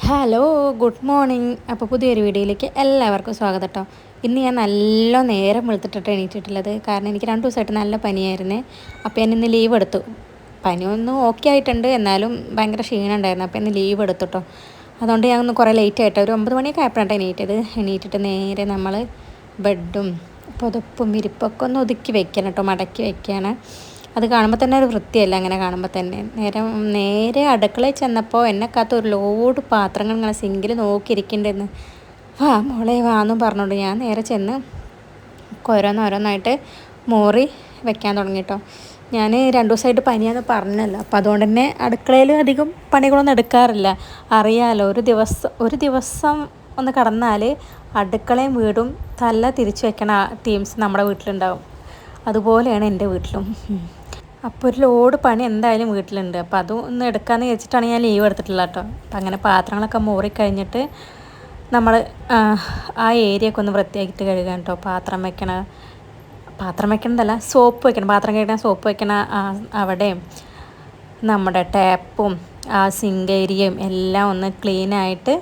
Hello, good morning. അപ്പോൾ പുതിയൊരു വീഡിയോയിലേക്ക് എല്ലാവർക്കും സ്വാഗതം കേട്ടോ. ഇന്ന് ഞാൻ നല്ല നേരം വെളുത്തിട്ടിട്ട് എണീറ്റിട്ടുള്ളത്. കാരണം എനിക്ക് 2 ദിവസമായിട്ട് നല്ല പനിയായിരുന്നു. അപ്പോൾ ഞാൻ ഇന്ന് ലീവ് എടുത്തു. പനിയൊന്നും ഓക്കെ ആയിട്ടുണ്ട്, എന്നാലും ഭയങ്കര ക്ഷീണം ഉണ്ടായിരുന്നു. അപ്പോൾ ഇന്ന് ലീവ് എടുത്തു കേട്ടോ. അതുകൊണ്ട് ഞാൻ ഒന്ന് കുറേ ലേറ്റ് ആയിട്ട് ഒരു 9 മണിയൊക്കെ ആയപ്പോഴാണ് എണീറ്റിട്ട് നേരെ നമ്മൾ ബെഡും പുതപ്പും വിരിപ്പൊക്കെ ഒന്ന് ഒതുക്കി വെക്കണം കേട്ടോ, മടക്കി വെക്കുകയാണ്. അത് കാണുമ്പോൾ തന്നെ ഒരു വൃത്തിയല്ല. അങ്ങനെ കാണുമ്പോൾ തന്നെ നേരെ അടുക്കളയിൽ ചെന്നപ്പോൾ എന്നെക്കാത്ത ഒരു ലോഡ് പാത്രങ്ങൾ ഇങ്ങനെ സിങ്കിൽ നോക്കിയിരിക്കണ്ടെന്ന്. വാ മോളെ വാന്നും പറഞ്ഞോണ്ട് ഞാൻ നേരെ ചെന്ന് ഓരോന്നോരോന്നായിട്ട് മോറി വെക്കാൻ തുടങ്ങി കേട്ടോ. ഞാൻ 2 ദിവസമായിട്ട് പനിയാന്ന് പറഞ്ഞല്ലോ, അപ്പോൾ അതുകൊണ്ട് തന്നെ അടുക്കളയിൽ അധികം പണികളൊന്നും എടുക്കാറില്ല. അറിയാമല്ലോ, ഒരു ദിവസം ഒന്ന് കടന്നാൽ അടുക്കളയും വീടും തല തിരിച്ചു വെക്കണ ടീംസ് നമ്മുടെ വീട്ടിലുണ്ടാവും. അതുപോലെയാണ് എൻ്റെ വീട്ടിലും. അപ്പോൾ ഒരു ലോഡ് പണി എന്തായാലും വീട്ടിലുണ്ട്. അപ്പോൾ അതും ഒന്ന് എടുക്കാമെന്ന് വിചാരിച്ചിട്ടാണ് ഞാൻ ലീവ് എടുത്തിട്ടുള്ളത് കേട്ടോ. അപ്പം അങ്ങനെ പാത്രങ്ങളൊക്കെ മോറിക്കഴിഞ്ഞിട്ട് നമ്മൾ ആ ഏരിയ ഒക്കെ ഒന്ന് വൃത്തിയാക്കിയിട്ട് കഴുകാൻ കേട്ടോ. പാത്രം വെക്കണതല്ല, സോപ്പ് വെക്കണം. പാത്രം കഴുകാൻ സോപ്പ് വെക്കണ അവിടെയും നമ്മുടെ ടാപ്പും ആ സിങ്ക് ഏരിയയും എല്ലാം ഒന്ന് ക്ലീനായിട്ട്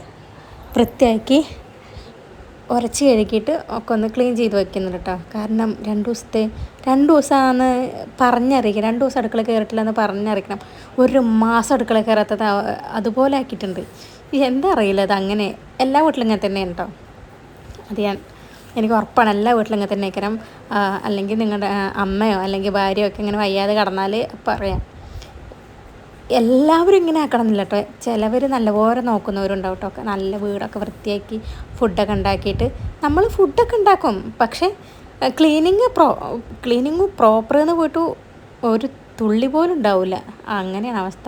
വൃത്തിയാക്കി ഉരച്ച് കഴുകിയിട്ട് ഒക്കെ ഒന്ന് ക്ലീൻ ചെയ്ത് വെക്കുന്നുണ്ട് കേട്ടോ. കാരണം 2 ദിവസമാണ് പറഞ്ഞറിയിക്കണം. 2 ദിവസം അടുക്കള കയറിയിട്ടില്ലെന്ന് പറഞ്ഞറിയിക്കണം. 1 മാസം അടുക്കള കയറാത്തത് അതുപോലെ ആക്കിയിട്ടുണ്ട്. എന്താ അറിയില്ല, അത് അങ്ങനെ എല്ലാ വീട്ടിലും ഇങ്ങനെ തന്നെയാണ് കേട്ടോ. അത് എനിക്ക് ഉറപ്പാണ്, എല്ലാ വീട്ടിലും ഇങ്ങനെ തന്നെ ആക്കണം. അല്ലെങ്കിൽ നിങ്ങളുടെ അമ്മയോ അല്ലെങ്കിൽ ഭാര്യയോ ഒക്കെ ഇങ്ങനെ വയ്യാതെ കിടന്നാൽ പറയാം. എല്ലാവരും ഇങ്ങനെ ആക്കണമെന്നില്ല കേട്ടോ. ചിലവർ നല്ലപോലെ നോക്കുന്നവരുണ്ടാവും കേട്ടോ. നല്ല വീടൊക്കെ വൃത്തിയാക്കി ഫുഡൊക്കെ ഉണ്ടാക്കിയിട്ട് നമ്മൾ ഫുഡൊക്കെ ഉണ്ടാക്കും. പക്ഷേ ക്ലീനിങ് പ്രോപ്പറെന്ന് പോയിട്ട് ഒരു തുള്ളി പോലും ഉണ്ടാവില്ല. അങ്ങനെയാണ് അവസ്ഥ.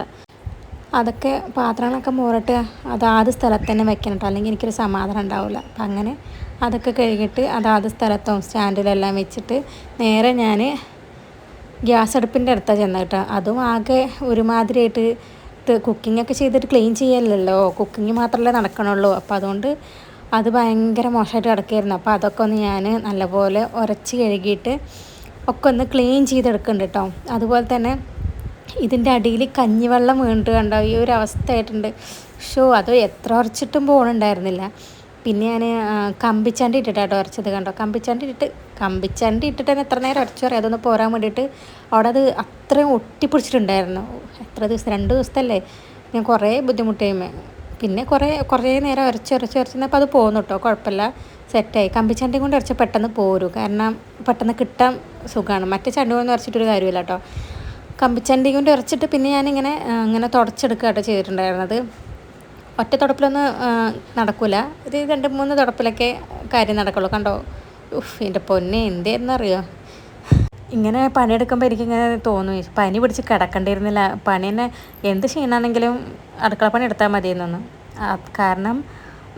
അതൊക്കെ പാത്രങ്ങളൊക്കെ മോറിട്ട് അതാത് സ്ഥലത്ത് തന്നെ വെക്കണം കേട്ടോ, അല്ലെങ്കിൽ എനിക്കൊരു സമാധാനം ഉണ്ടാവില്ല. അപ്പം അങ്ങനെ അതൊക്കെ കഴുകിയിട്ട് അതാത് സ്ഥലത്തും സ്റ്റാൻഡിലെല്ലാം വെച്ചിട്ട് നേരെ ഞാൻ ഗ്യാസ് അടുപ്പിൻ്റെ അടുത്താണ് ചെന്ന് കേട്ടോ. അതും ആകെ ഒരുമാതിരിയായിട്ട് കുക്കിങ്ങൊക്കെ ചെയ്തിട്ട് ക്ലീൻ ചെയ്യലല്ലോ, കുക്കിങ് മാത്രമല്ലേ നടക്കണുള്ളൂ. അപ്പോൾ അതുകൊണ്ട് അത് ഭയങ്കര മോശമായിട്ട് കിടക്കുകയായിരുന്നു. അപ്പോൾ അതൊക്കെ ഒന്ന് ഞാൻ നല്ലപോലെ ഉരച്ച് കഴുകിയിട്ട് ഒക്കെ ഒന്ന് ക്ലീൻ ചെയ്തെടുക്കുന്നുണ്ട് കേട്ടോ. അതുപോലെ തന്നെ ഇതിൻ്റെ അടിയിൽ കഞ്ഞിവെള്ളം വീണിട്ട് കണ്ടോ, ഈ ഒരു അവസ്ഥയായിട്ടുണ്ട്. അത് എത്ര ഉരച്ചിട്ടും പോകണുണ്ടായിരുന്നില്ല. പിന്നെ ഞാൻ കമ്പിച്ചണ്ടി ഇട്ടിട്ടാട്ടോ ഉരച്ചത് കണ്ടോ. കമ്പിച്ചണ്ടി ഇട്ടിട്ട് തന്നെ എത്ര നേരം ഉരച്ചു പറയാം, അതൊന്ന് പോരാൻ വേണ്ടിയിട്ട്. അവിടെ അത് അത്രയും ഒട്ടിപ്പിടിച്ചിട്ടുണ്ടായിരുന്നു. എത്ര ദിവസം, 2 ദിവസത്തല്ലേ. ഞാൻ കുറേ ബുദ്ധിമുട്ടിയുമേ. പിന്നെ കുറേ നേരം ഉരച്ചപ്പോൾ അത് പോകുന്നു കേട്ടോ, കുഴപ്പമില്ല, സെറ്റായി. കമ്പിച്ചണ്ടി കൊണ്ട് ഉരച്ച് പെട്ടെന്ന് പോരും, കാരണം പെട്ടെന്ന് കിട്ടാൻ സുഖമാണ്. മറ്റേ ചണ്ടി കൊണ്ട് ഉരച്ചിട്ടൊരു കാര്യമില്ല കേട്ടോ. കമ്പിച്ചണ്ടി കൊണ്ട് ഉരച്ചിട്ട് പിന്നെ ഞാനിങ്ങനെ തുടച്ചെടുക്കുക കേട്ടോ ചെയ്തിട്ടുണ്ടായിരുന്നത്. ഒറ്റ തുടപ്പിലൊന്നും നടക്കില്ല, ഒരു 2-3 തുടപ്പിലൊക്കെ കാര്യം നടക്കുള്ളൂ. കണ്ടോ, എൻ്റെ പൊന്നെ എന്തേന്നറിയോ. ഇങ്ങനെ പണിയെടുക്കുമ്പോൾ എനിക്കിങ്ങനെ തോന്നും, പനി പിടിച്ച് കിടക്കേണ്ടിയിരുന്നില്ല. പണി തന്നെ എന്ത് ക്ഷീണമാണെങ്കിലും അടുക്കള പണി എടുത്താൽ മതിയെന്നൊന്നും. കാരണം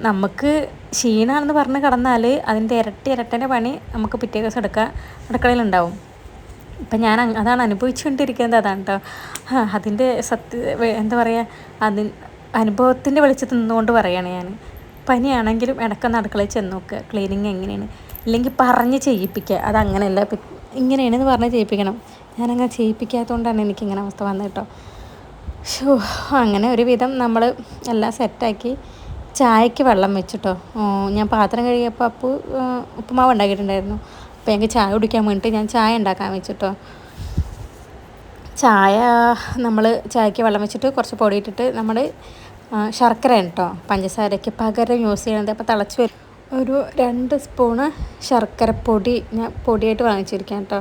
നമുക്ക് ക്ഷീണമാണെന്ന് പറഞ്ഞ് കിടന്നാൽ അതിൻ്റെ ഇരട്ടേൻ്റെ പണി നമുക്ക് പിറ്റേ ദിവസം അടുക്കളയിലുണ്ടാവും. ഇപ്പം ഞാൻ അതാണ് അനുഭവിച്ചുകൊണ്ടിരിക്കുന്നത്. അതാണ് കേട്ടോ അതിൻ്റെ എന്താ പറയുക, അനുഭവത്തിൻ്റെ വെളിച്ചത്തിൽ നിന്നുകൊണ്ട് പറയുകയാണ് ഞാൻ. പനിയാണെങ്കിലും ഇടയ്ക്കൊന്ന് അടുക്കളയിൽ ചെന്ന് നോക്കുക, ക്ലീനിങ് എങ്ങനെയാണ്. ഇല്ലെങ്കിൽ പറഞ്ഞ് ചെയ്യിപ്പിക്കുക, അതങ്ങനെയല്ല, ഇങ്ങനെയാണെന്ന് പറഞ്ഞ് ചെയ്യിപ്പിക്കണം. ഞാനങ്ങനെ ചെയ്യിപ്പിക്കാത്തതുകൊണ്ടാണ് എനിക്കിങ്ങനെ അവസ്ഥ വന്നത് കേട്ടോ. അങ്ങനെ ഒരുവിധം നമ്മൾ എല്ലാം സെറ്റാക്കി ചായക്ക് വെള്ളം വെച്ചിട്ടോ. ഞാൻ പാത്രം കഴുകിയപ്പോൾ ഉപ്പുമാവ് ഉണ്ടാക്കിയിട്ടുണ്ടായിരുന്നു. അപ്പോൾ എനിക്ക് ചായ കുടിക്കാൻ വേണ്ടിയിട്ട് ഞാൻ ചായ ഉണ്ടാക്കാൻ വെച്ചിട്ടോ. നമ്മൾ ചായക്ക് വെള്ളം വെച്ചിട്ട് കുറച്ച് പൊടി ഇട്ടിട്ട് നമ്മൾ ശർക്കര കേട്ടോ, പഞ്ചസാരയ്ക്ക് പകരം യൂസ് ചെയ്യണത്. അപ്പോൾ തിളച്ച് വരും. ഒരു 2 സ്പൂണ് ശർക്കരപ്പൊടി ഞാൻ പൊടിയായിട്ട് വാങ്ങിച്ചിരിക്കാം കേട്ടോ.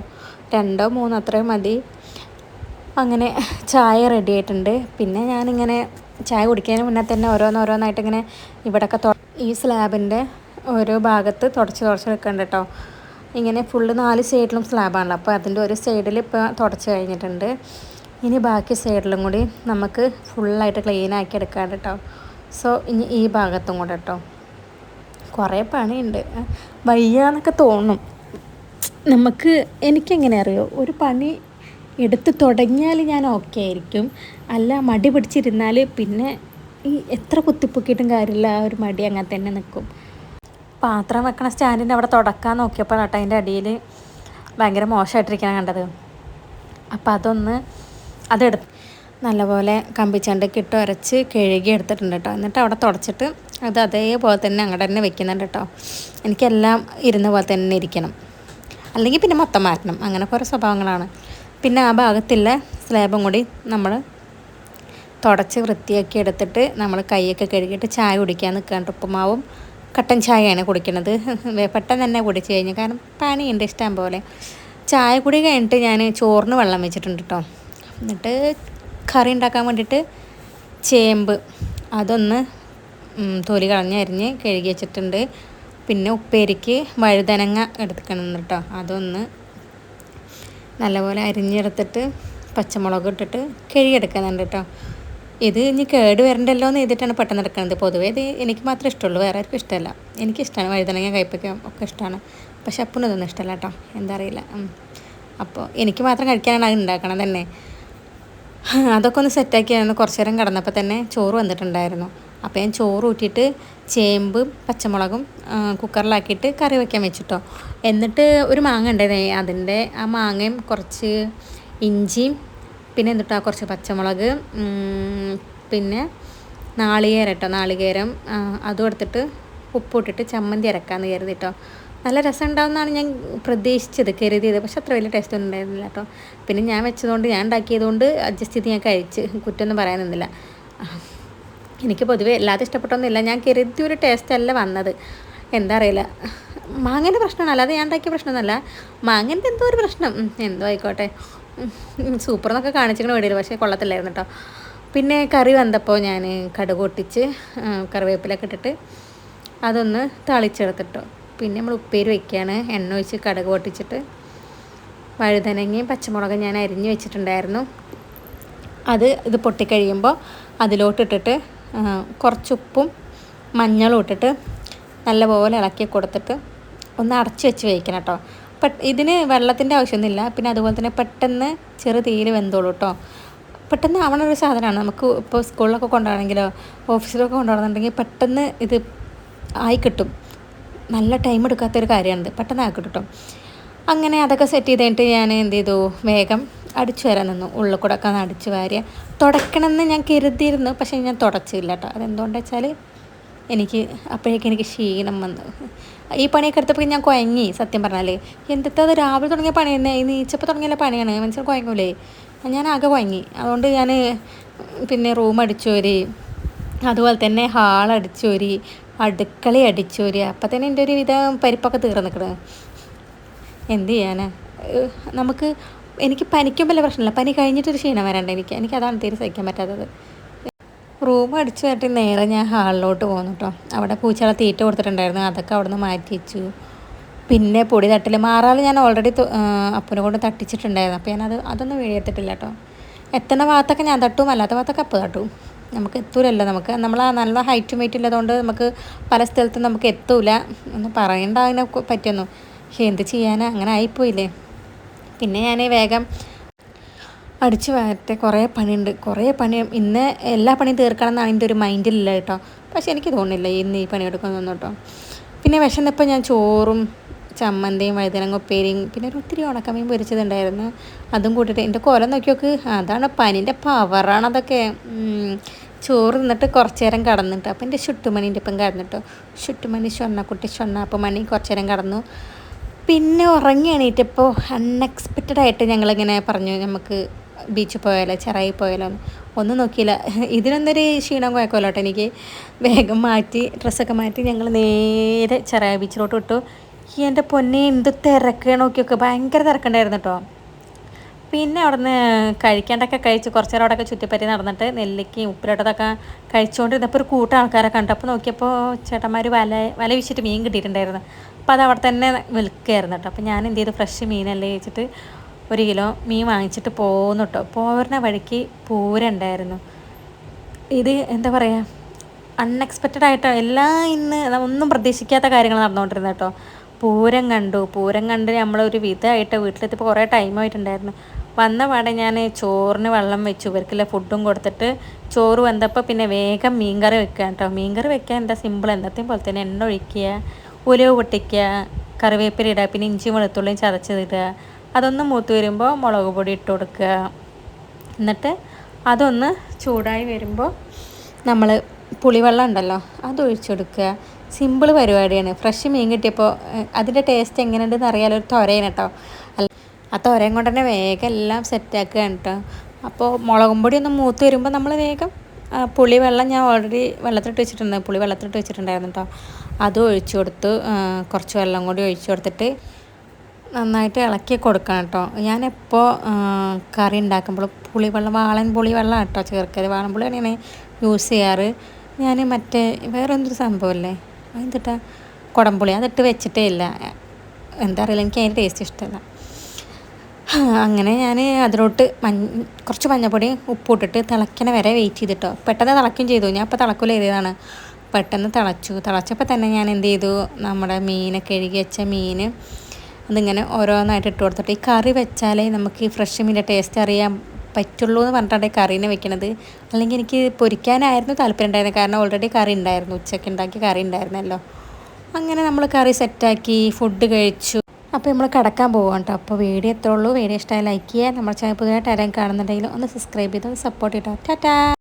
2-3 അത്രയും മതി. അങ്ങനെ ചായ റെഡി ആയിട്ടുണ്ട്. പിന്നെ ഞാനിങ്ങനെ ചായ കുടിക്കുന്നതിന് മുന്നേ തന്നെ ഓരോന്നായിട്ട് ഇങ്ങനെ ഇവിടെയൊക്കെ ഈ സ്ലാബിൻ്റെ ഓരോ ഭാഗത്ത് തുടച്ച് വെക്കുന്നുണ്ട് കേട്ടോ. ഇങ്ങനെ ഫുള്ള് 4 സൈഡിലും സ്ലാബാണല്ലോ. അപ്പോൾ അതിൻ്റെ ഒരു സൈഡിൽ ഇപ്പോൾ തുടച്ച് കഴിഞ്ഞിട്ടുണ്ട്. ഇനി ബാക്കി സൈഡിലും കൂടി നമുക്ക് ഫുള്ളായിട്ട് ക്ലീനാക്കി എടുക്കാം കേട്ടോ. ഇനി ഈ ഭാഗത്തും കൂടെ കേട്ടോ. കുറേ പണിയുണ്ട്, വയ്യാന്നൊക്കെ തോന്നും നമുക്ക്. എനിക്കെങ്ങനെ അറിയോ, ഒരു പണി എടുത്ത് തുടങ്ങിയാൽ ഞാൻ ഓക്കെ ആയിരിക്കും. അല്ല, മടി പിടിച്ചിരുന്നാൽ പിന്നെ ഈ എത്ര കുത്തിപ്പൊക്കിയിട്ടും കാര്യമില്ല, ആ ഒരു മടി അങ്ങനെ തന്നെ നിൽക്കും. പാത്രം വെക്കണ സ്റ്റാൻഡിൻ്റെ അവിടെ തുടക്കാൻ നോക്കിയപ്പോഴാട്ടോ അതിൻ്റെ അടിയിൽ ഭയങ്കര മോശമായിട്ടിരിക്കണം കണ്ടത്. അപ്പോൾ നല്ലപോലെ കമ്പിച്ചണ്ടയ്ക്ക് ഇട്ട് ഉരച്ച് കഴുകി എടുത്തിട്ടുണ്ട് കേട്ടോ. എന്നിട്ട് അവിടെ തുടച്ചിട്ട് അത് അതേപോലെ തന്നെ അങ്ങോട്ട് തന്നെ വെക്കുന്നുണ്ട് കേട്ടോ. എനിക്കെല്ലാം ഇരുന്ന പോലെ തന്നെ ഇരിക്കണം, അല്ലെങ്കിൽ പിന്നെ മൊത്തം മാറ്റണം. അങ്ങനെ കുറേ സ്വഭാവങ്ങളാണ്. പിന്നെ ആ ഭാഗത്തുള്ള സ്ലാബും കൂടി നമ്മൾ തുടച്ച് വൃത്തിയാക്കി എടുത്തിട്ട് നമ്മൾ കൈയൊക്കെ കഴുകിയിട്ട് ചായ കുടിക്കാൻ നിൽക്കാണ്ട്. ഉപ്പുമാവും കട്ടൻ ചായയാണ് കുടിക്കുന്നത്. പെട്ടെന്ന് തന്നെ കുടിച്ച് കഴിഞ്ഞു, കാരണം പണിയുണ്ട് ഇഷ്ടം പോലെ. ചായ കുടി കഴിഞ്ഞിട്ട് ഞാൻ ചോറിന് വെള്ളം വെച്ചിട്ടുണ്ട് കേട്ടോ. എന്നിട്ട് കറി ഉണ്ടാക്കാൻ വേണ്ടിയിട്ട് ചേമ്പ് അതൊന്ന് തൊലി കളഞ്ഞ് അരിഞ്ഞ് കഴുകി വെച്ചിട്ടുണ്ട്. പിന്നെ ഉപ്പേരിക്ക് വഴുതനങ്ങ എടുക്കണം കേട്ടോ. അതൊന്ന് നല്ലപോലെ അരിഞ്ഞെടുത്തിട്ട് പച്ചമുളക് ഇട്ടിട്ട് കഴുകിയെടുക്കുന്നുണ്ട് കേട്ടോ. ഇത് ഇനി കേട് വരണ്ടല്ലോ എന്ന് ചെയ്തിട്ടാണ് പെട്ടെന്ന് എടുക്കുന്നത്. പൊതുവേ ഇത് എനിക്ക് മാത്രമേ ഇഷ്ടമുള്ളൂ, വേറെ ആർക്കും ഇഷ്ടമല്ല. എനിക്കിഷ്ടമാണ് വഴുതനങ്ങ, കയ്പ്പയ്ക്ക ഒക്കെ ഇഷ്ടമാണ്. പക്ഷെ അപ്പനൊന്നും ഇഷ്ടമല്ല കേട്ടോ, എന്താ അറിയില്ല. അപ്പോൾ എനിക്ക് മാത്രം കഴിക്കാനാണ് അത് ഉണ്ടാക്കണം തന്നെ. അതൊക്കെ ഒന്ന് സെറ്റാക്കിയായിരുന്നു. കുറച്ച് നേരം കിടന്നപ്പോൾ തന്നെ ചോറ് വന്നിട്ടുണ്ടായിരുന്നു. അപ്പോൾ ഞാൻ ചോറ് ഊറ്റിയിട്ട് ചേമ്പും പച്ചമുളകും കുക്കറിലാക്കിയിട്ട് കറി വയ്ക്കാൻ വെച്ചിട്ടോ. എന്നിട്ട് ഒരു മാങ്ങ ഉണ്ടായിരുന്നു, അതിൻ്റെ ആ മാങ്ങയും കുറച്ച് ഇഞ്ചിയും പിന്നെ എന്നിട്ട് കുറച്ച് പച്ചമുളക് പിന്നെ നാളികേരം അതും എടുത്തിട്ട് ഉപ്പിട്ടിട്ട് ചമ്മന്തി അരക്കാമെന്ന് കരുതിട്ടോ. നല്ല രസം ഉണ്ടാവുമെന്നാണ് ഞാൻ പ്രതീക്ഷിച്ചത്, കരുതിയത്. പക്ഷെ അത്ര വലിയ ടേസ്റ്റ് ഒന്നും ഉണ്ടായിരുന്നില്ല കേട്ടോ. പിന്നെ ഞാൻ വെച്ചതുകൊണ്ട്, ഞാൻ ഉണ്ടാക്കിയതുകൊണ്ട് അഡ്ജസ്റ്റ് ചെയ്ത് ഞാൻ കഴിച്ച്, കുറ്റമൊന്നും പറയാനൊന്നുമില്ല. എനിക്ക് പൊതുവേ എല്ലാതും ഇഷ്ടപ്പെട്ടൊന്നുമില്ല. ഞാൻ കരുതിയൊരു ടേസ്റ്റ് അല്ല വന്നത്, എന്താ അറിയില്ല. മാങ്ങേൻ്റെ പ്രശ്നമാണ്, അല്ലാതെ ഞാൻ ഉണ്ടാക്കിയ പ്രശ്നമൊന്നുമല്ല. മാങ്ങേൻ്റെ എന്തോ ഒരു പ്രശ്നം, എന്തോ ആയിക്കോട്ടെ. സൂപ്പർ എന്നൊക്കെ കാണിച്ചിങ്ങനെ വീടില്ല, പക്ഷേ കൊള്ളത്തില്ലായിരുന്നു കേട്ടോ. പിന്നെ കറി വന്നപ്പോൾ ഞാൻ കടുക് പൊട്ടിച്ച് കറിവേപ്പിലൊക്കെ ഇട്ടിട്ട് അതൊന്ന് തളിച്ചെടുത്തിട്ടോ. പിന്നെ നമ്മൾ ഉപ്പേരി വയ്ക്കുകയാണ്. എണ്ണ ഒഴിച്ച് കടുക് പൊട്ടിച്ചിട്ട് വഴുതനങ്ങയും പച്ചമുളകും ഞാൻ അരിഞ്ഞ് വെച്ചിട്ടുണ്ടായിരുന്നു. ഇത് പൊട്ടിക്കഴിയുമ്പോൾ അതിലോട്ടിട്ടിട്ട് കുറച്ച് ഉപ്പും മഞ്ഞളും ഇട്ടിട്ട് നല്ലപോലെ ഇളക്കി കൊടുത്തിട്ട് ഒന്ന് അടച്ച് വെച്ച് വേവിക്കണം കേട്ടോ. ഇതിന് വെള്ളത്തിൻ്റെ ആവശ്യമൊന്നുമില്ല. പിന്നെ അതുപോലെ തന്നെ പെട്ടെന്ന് ചെറു തീയിൽ വെന്തോളൂ കേട്ടോ. പെട്ടെന്ന് ആവണ ഒരു സാധനമാണ്. നമുക്ക് ഇപ്പോൾ സ്കൂളിലൊക്കെ കൊണ്ടുപോകണമെങ്കിലോ ഓഫീസിലൊക്കെ കൊണ്ടുപോകണമെന്നുണ്ടെങ്കിൽ പെട്ടെന്ന് ഇത് ആയി കിട്ടും. നല്ല ടൈം എടുക്കാത്തൊരു കാര്യമാണിത്, പെട്ടെന്ന് ആയി കിട്ടും. അങ്ങനെ അതൊക്കെ സെറ്റ് ചെയ്ത് കഴിഞ്ഞിട്ട് ഞാൻ എന്ത് ചെയ്തു, വേഗം അടിച്ചു വരാൻ നിന്നു. ഉള്ളിൽ കൂടെ ഒക്കെ അടിച്ചു വാരിയ തുടക്കണമെന്ന് ഞാൻ കരുതിയിരുന്നു, പക്ഷേ ഞാൻ തുടച്ചില്ല കേട്ടോ. അതെന്തുകൊണ്ടെന്ന് വെച്ചാൽ എനിക്ക് ക്ഷീണം വന്നു. ഈ പണിയൊക്കെ എടുത്തപ്പോൾ ഞാൻ കുഴങ്ങി, സത്യം പറഞ്ഞാൽ. എന്തിട്ട് അത് രാവിലെ തുടങ്ങിയ പണി തന്നെ, ഈ നീച്ചപ്പോൾ തുടങ്ങിയ പണിയാണ്, മനസ്സിൽ കുഴങ്ങൂലേ. ഞാൻ ആകെ കുഴങ്ങി. അതുകൊണ്ട് ഞാൻ പിന്നെ റൂം അടിച്ചോരി, അതുപോലെ തന്നെ ഹാൾ അടിച്ചോരി, അടുക്കള അടിച്ചോരി. അപ്പം തന്നെ എൻ്റെ ഒരു വിധം പരിപ്പൊക്കെ തീർന്ന് നിൽക്കണത്. എന്ത് ചെയ്യാനാ, എനിക്ക് പനിക്കും വല്ല പ്രശ്നമില്ല, പനി കഴിഞ്ഞിട്ടൊരു ക്ഷീണം വരണ്ട എനിക്കതാണ് തീരെ സഹിക്കാൻ പറ്റാത്തത്. റൂം അടിച്ചു കയറ്റി നേരെ ഞാൻ ഹാളിലോട്ട് പോന്നു കേട്ടോ. അവിടെ പൂച്ചകളെ തീറ്റ കൊടുത്തിട്ടുണ്ടായിരുന്നു, അതൊക്കെ അവിടെ നിന്ന് മാറ്റി വെച്ചു. പിന്നെ പൊടി തട്ടിൽ മാറാൽ ഞാൻ ഓൾറെഡി അപ്പനെ കൊണ്ട് തട്ടിച്ചിട്ടുണ്ടായിരുന്നു. അപ്പോൾ അതൊന്നും വീഴത്തിട്ടില്ല കേട്ടോ. എത്തുന്ന ഭാഗത്തൊക്കെ ഞാൻ തട്ടും, അല്ലാത്ത ഭാഗത്തൊക്കെ അപ്പ് തട്ടും. നമുക്ക് എത്തൂലല്ലോ, നമ്മൾ നല്ല ഹൈറ്റും വെയിറ്റും ഇല്ലാത്തതുകൊണ്ട് നമുക്ക് പല സ്ഥലത്തും നമുക്ക് എത്തൂല. ഒന്ന് പറയണ്ട അതിനെ പറ്റിയൊന്നും. പക്ഷേ എന്ത് ചെയ്യാനാ, അങ്ങനെ ആയിപ്പോയില്ലേ. പിന്നെ ഞാൻ വേഗം അടിച്ചു വാരട്ടെ, കുറേ പണിയുണ്ട്. ഇന്ന് എല്ലാ പണിയും തീർക്കണം എന്നാണ് എൻ്റെ ഒരു മൈൻഡിലില്ല കേട്ടോ. പക്ഷേ എനിക്ക് തോന്നുന്നില്ല ഇന്ന് ഈ പണിയെടുക്കുന്നൊന്നും കേട്ടോ. പിന്നെ വിശന്നപ്പോൾ ഞാൻ ചോറും ചമ്മന്തിയും വഴുതനങ്ങ ഉപ്പേരിയും പിന്നെ ഒത്തിരി ഉണക്കമീൻ പൊരിച്ചതുണ്ടായിരുന്നു, അതും കൂട്ടിയിട്ട്. എൻ്റെ കോലം നോക്കി നോക്ക്, അതാണ് പനീൻ്റെ പവറാണ് അതൊക്കെ. ചോറ് നിന്നിട്ട് കുറച്ച് നേരം കടന്നിട്ട് അപ്പോൾ എൻ്റെ ചുട്ടുമണീൻ്റെ ഇപ്പം കിടന്നിട്ടോ. ചുട്ടുമണി ഷൊണ്ണാപ്പ് മണി കുറച്ച് നേരം കടന്നു. പിന്നെ ഉറങ്ങി എണീറ്റപ്പോൾ അൺഎക്സ്പെക്റ്റഡായിട്ട് ഞങ്ങളിങ്ങനെ പറഞ്ഞു, നമുക്ക് ബീച്ചിൽ പോയാലോ ചെറായി പോയാലോ. ഒന്നും നോക്കിയില്ല, ഇതിനൊന്നൊരു ക്ഷീണം കുഴപ്പമില്ല കേട്ടോ. എനിക്ക് വേഗം മാറ്റി ഡ്രസ്സൊക്കെ മാറ്റി ഞങ്ങൾ നേരെ ചെറായി ബീച്ചിലോട്ട് വിട്ടു. എൻ്റെ പൊന്നെ എന്ത് തിരക്ക് നോക്കിയൊക്കെ, ഭയങ്കര തിരക്കുണ്ടായിരുന്നു കേട്ടോ. പിന്നെ അവിടുന്ന് കഴിക്കേണ്ടൊക്കെ കഴിച്ച് കുറച്ച് നേരം അവിടെയൊക്കെ ചുറ്റിപ്പറ്റി നടന്നിട്ട് നെല്ലിക്കയും ഉപ്പിലിട്ടതൊക്കെ കഴിച്ചുകൊണ്ടിരുന്നപ്പോൾ ഒരു കൂട്ടം ആൾക്കാരെ കണ്ടു. അപ്പോൾ നോക്കിയപ്പോൾ ചേട്ടന്മാർ വല വീശിയിട്ട് മീൻ കിട്ടിയിട്ടുണ്ടായിരുന്നു. അപ്പോൾ അത് അവിടെ തന്നെ വിൽക്കുകയായിരുന്നു കേട്ടോ. അപ്പോൾ ഞാൻ എന്ത് ചെയ്തു, ഫ്രഷ് മീനല്ലേ വെച്ചിട്ട് 1 കിലോ മീൻ വാങ്ങിച്ചിട്ട് പോന്നു കേട്ടോ. പോരുന്ന വഴിക്ക് പൂരം ഉണ്ടായിരുന്നു. ഇത് എന്താ പറയുക, അൺഎക്സ്പെക്റ്റഡ് ആയിട്ട് ഇന്ന് ഒന്നും പ്രതീക്ഷിക്കാത്ത കാര്യങ്ങൾ നടന്നുകൊണ്ടിരുന്നത് കേട്ടോ. പൂരം കണ്ട് നമ്മളൊരു വിധമായിട്ട് വീട്ടിലെത്തിയപ്പോൾ കുറേ ടൈമായിട്ടുണ്ടായിരുന്നു. വന്ന പാടെ ഞാൻ ചോറിന് വെള്ളം വെച്ചു, ഇവർക്കുള്ള ഫുഡും കൊടുത്തിട്ട് ചോറ് വന്നപ്പോൾ പിന്നെ വേഗം മീൻകറി വെക്കുക കേട്ടോ. മീൻകറി വെക്കാൻ എന്താ സിമ്പിൾ, എന്നത്തെയും പോലെ തന്നെ എണ്ണ ഒഴിക്കുക, ഉലവ് പൊട്ടിക്കുക, കറിവേപ്പില ഇടുക, പിന്നെ ഇഞ്ചി വെളുത്തുള്ളിയും ചതച്ചതിടുക. അതൊന്ന് മൂത്ത് വരുമ്പോൾ മുളക് പൊടി ഇട്ട് കൊടുക്കുക. എന്നിട്ട് അതൊന്ന് ചൂടായി വരുമ്പോൾ നമ്മൾ പുളിവെള്ളം ഉണ്ടല്ലോ അതൊഴിച്ചു കൊടുക്കുക. സിമ്പിൾ പരിപാടിയാണ്. ഫ്രഷ് മീൻ കിട്ടിയപ്പോൾ അതിൻ്റെ ടേസ്റ്റ് എങ്ങനെയുണ്ടെന്ന് അറിയാലോ. ഒരു തൊരയാണ് കേട്ടോ. ആ തൊരയും കൊണ്ട് തന്നെ വേഗം എല്ലാം സെറ്റാക്കുകയാണ് കേട്ടോ. അപ്പോൾ മുളകും പൊടി ഒന്ന് മൂത്ത് വരുമ്പോൾ നമ്മൾ വേഗം പുളിവെള്ളം ഞാൻ ഓൾറെഡി പുളി വെള്ളത്തിലിട്ട് വെച്ചിട്ടുണ്ടായിരുന്നു കേട്ടോ. അതും ഒഴിച്ചു കൊടുത്തു. കുറച്ച് വെള്ളം കൂടി ഒഴിച്ചു കൊടുത്തിട്ട് നന്നായിട്ട് ഇളക്കി കൊടുക്കണം കേട്ടോ. ഞാനെപ്പോൾ കറി ഉണ്ടാക്കുമ്പോൾ വാളൻ പുളിവെള്ളം കേട്ടോ ചേർക്കൽ. വാളൻ പുളി തന്നെയാണ് യൂസ് ചെയ്യാറ്. ഞാൻ മറ്റേ വേറെ എന്തൊരു സംഭവമല്ലേ അതെന്തിട്ടാ കുടംപുളി അതിട്ട് വെച്ചിട്ടേ ഇല്ല. എന്താ അറിയില്ല, എനിക്ക് അതിൻ്റെ ടേസ്റ്റ് ഇഷ്ടമല്ല. അങ്ങനെ ഞാൻ അതിലോട്ട് കുറച്ച് മഞ്ഞപ്പൊടി ഉപ്പിട്ടിട്ട് തിളയ്ക്കണ വരെ വെയിറ്റ് ചെയ്തിട്ടോ. പെട്ടെന്ന് തിളയ്ക്കും ചെയ്തു. ഞാൻ ഇപ്പോൾ തിളക്കൂല ചെയ്തതാണ്. പെട്ടെന്ന് തിളച്ചപ്പോൾ തന്നെ ഞാൻ എന്ത് ചെയ്തു, നമ്മുടെ മീനൊക്കെ കഴുകി വെച്ച മീൻ അതിങ്ങനെ ഓരോന്നായിട്ട് ഇട്ട് കൊടുത്തിട്ട്, ഈ കറി വെച്ചാലേ നമുക്ക് ഈ ഫ്രഷ് മീൻ്റെ ടേസ്റ്റ് അറിയാൻ പറ്റുള്ളൂ എന്ന് പറഞ്ഞിട്ടാണ് കറീനെ വെക്കണത്. അല്ലെങ്കിൽ എനിക്ക് പൊരിക്കാനായിരുന്നു താല്പര്യം ഉണ്ടായിരുന്നത്. കാരണം ഓൾറെഡി കറി ഉണ്ടായിരുന്നു, ഉച്ചയ്ക്ക് ഉണ്ടാക്കിയ കറി ഉണ്ടായിരുന്നല്ലോ. അങ്ങനെ നമ്മൾ കറി സെറ്റാക്കി ഫുഡ് കഴിച്ചു. അപ്പോൾ നമ്മൾ കിടക്കാൻ പോകാം കേട്ടോ. അപ്പോൾ വീഡിയോ എത്രയുള്ളൂ. വീഡിയോ ഇഷ്ടമായി ലൈക്ക് ചെയ്യുക. നമ്മുടെ ചാനൽ പുതിയതായിട്ട് ആരെങ്കിലും കാണുന്നുണ്ടെങ്കിൽ ഒന്ന് സബ്സ്ക്രൈബ് ചെയ്ത് ഒന്ന് സപ്പോർട്ട് ചെയ്തോ. ടാറ്റാ.